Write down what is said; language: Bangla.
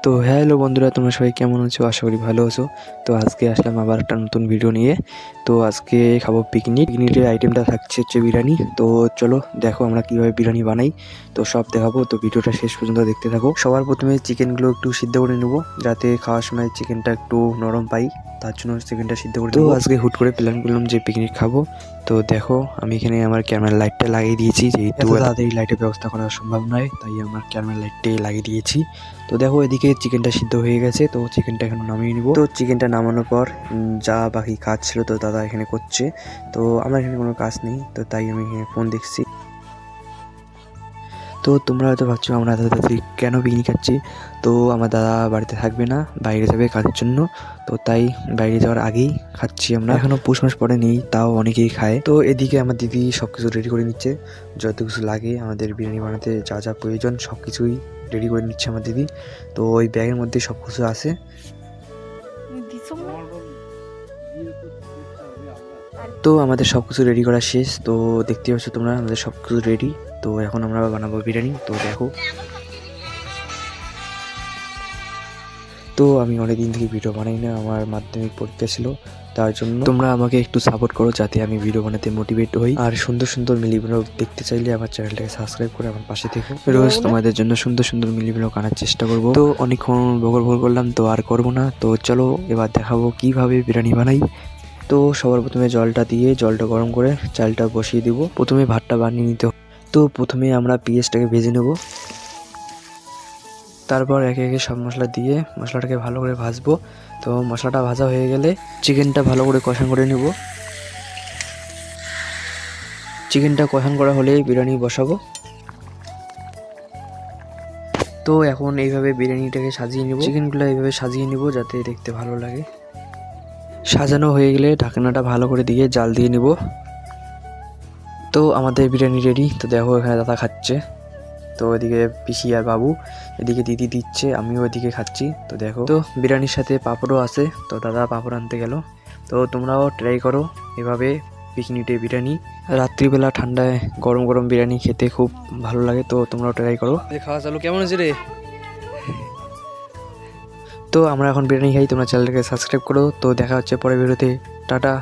তো হ্যালো বন্ধুরা, তোমরা সবাই কেমন আছো? আশা করি ভালো আছো। তো আজকে আসলাম আবার একটা নতুন ভিডিও নিয়ে। তো আজকে খাবো পিকনিকের আইটেমটা থাকছে হচ্ছে বিরিয়ানি। তো চলো দেখো আমরা কীভাবে বিরিয়ানি বানাই, তো সব দেখাবো। তো ভিডিওটা শেষ পর্যন্ত দেখতে থাকো। সবার প্রথমে চিকেনগুলো একটু সিদ্ধ করে নেবো, যাতে খাওয়ার সময় চিকেনটা একটু নরম পাই, তার জন্য চিকেনটা সিদ্ধ করে নেবো। তো আজকে হুট করে প্ল্যান করলাম যে পিকনিক খাবো। তো দেখো আমি এখানে আমার ক্যামেরার লাইটটা লাগিয়ে দিয়েছি, যেহেতু তাড়াতাড়ি লাইটের ব্যবস্থা করা সম্ভব নয়, তাই আমার ক্যামেরার লাইটটাই লাগিয়ে দিয়েছি। তো দেখো এদিকে চিকেনটা সিদ্ধ হয়ে গেছে, তো চিকেনটা এখন নামিয়ে নিব। তো চিকেনটা নামানোর পর যা বাকি কাজ ছিল তো দাদা এখানে করছে। তো আমার এখানে কোনো কাজ নেই, তো তাই আমি এখানে ফোন দেখছি। তো তোমরা হয়তো ভাবছো আমরা দাদাদের কেন পিকনিক খাচ্ছি। তো আমার দাদা বাড়িতে থাকবে না, বাইরে যাবে কাজের জন্য। তো তাই বাইরে যাওয়ার আগেই খাচ্ছি আমরা। এখনও পৌষ মাস পরে নেই, তাও অনেকেই খায়। তো এদিকে আমার দিদি সব কিছু রেডি করে নিচ্ছে, যত কিছু লাগে আমাদের বিরিয়ানি বানাতে যা যা প্রয়োজন সব কিছুই রেডি করে নিচ্ছে আমার দিদি। তো ওই ব্যাগের মধ্যে সব কিছু আছে। তো আমাদের সব কিছু রেডি করা শেষ। তো দেখতে পাচ্ছ তোমরা আমাদের সব কিছু রেডি। তো এখন আমরা বানাবো বিরিয়ানি। তো দেখো, তো আমি অনেকদিন থেকে ভিডিও বানাই না, আমার মাধ্যমিক পরীক্ষা ছিল, তার জন্য তোমরা আমাকে একটু সাপোর্ট করো যাতে আমি ভিডিও বানাতে মোটিভেট হই। আর সুন্দর সুন্দর মিলি ব্লগ দেখতে চাইলে আমার চ্যানেলটাকে সাবস্ক্রাইব করে আমার পাশে থেকো। রোজ তোমাদের জন্য সুন্দর সুন্দর মিলি ব্লগ আনার চেষ্টা করব। তো অনেকক্ষণ বকর বকর করলাম, তো আর করব না। তো চলো এবার দেখাবো কিভাবে বিরিয়ানি বানাই। তো সবার প্রথমে জলটা দিয়ে জলটা গরম করে চালটা বসিয়ে দিব। প্রথমে ভাতটা বানিয়ে নিতে হবে। তো প্রথমে আমরা পেঁয়াজটাকে ভেজে নেব, তারপর একে একে সব মশলা দিয়ে মশলাটাকে ভালো করে ভাজবো। তো মশলাটা ভাজা হয়ে গেলে চিকেনটা ভালো করে কষান করে নেব। চিকেনটা কষান করা হলেই বিরিয়ানি বসাবো। তো এখন এইভাবে বিরিয়ানিটাকে সাজিয়ে নেব, চিকেনগুলো এইভাবে সাজিয়ে নেব যাতে দেখতে ভালো লাগে। সাজানো হয়ে গেলে ঢাকনাটা ভালো করে দিয়ে জাল দিয়ে নেব। তো আমাদের বিরিয়ানি রেডি। তো দেখো এখানে দাদা খাচ্ছে, তো এদিকে পিসি আর বাবু, এদিকে দিদি দিচ্ছে, আমিও এদিকে খাচ্ছি। তো দেখো, তো বিরিয়ানির সাথে পাঁপড়ও আছে, তো দাদা পাঁপড় আনতে গেল। তো তোমরাও ট্রাই করো এভাবে পিকনিকে বিরিয়ানি। রাত্রিবেলা ঠান্ডায় গরম গরম বিরিয়ানি খেতে খুব ভালো লাগে, তো তোমরাও ট্রাই করো। খাওয়া চালু কেমন আছে রে? তো আমরা এখন বিরিয়ানি খাই, তোমরা চ্যানেলটাকে সাবস্ক্রাইব করো। তো দেখা হচ্ছে পরের ভিডিওতে। টাটা।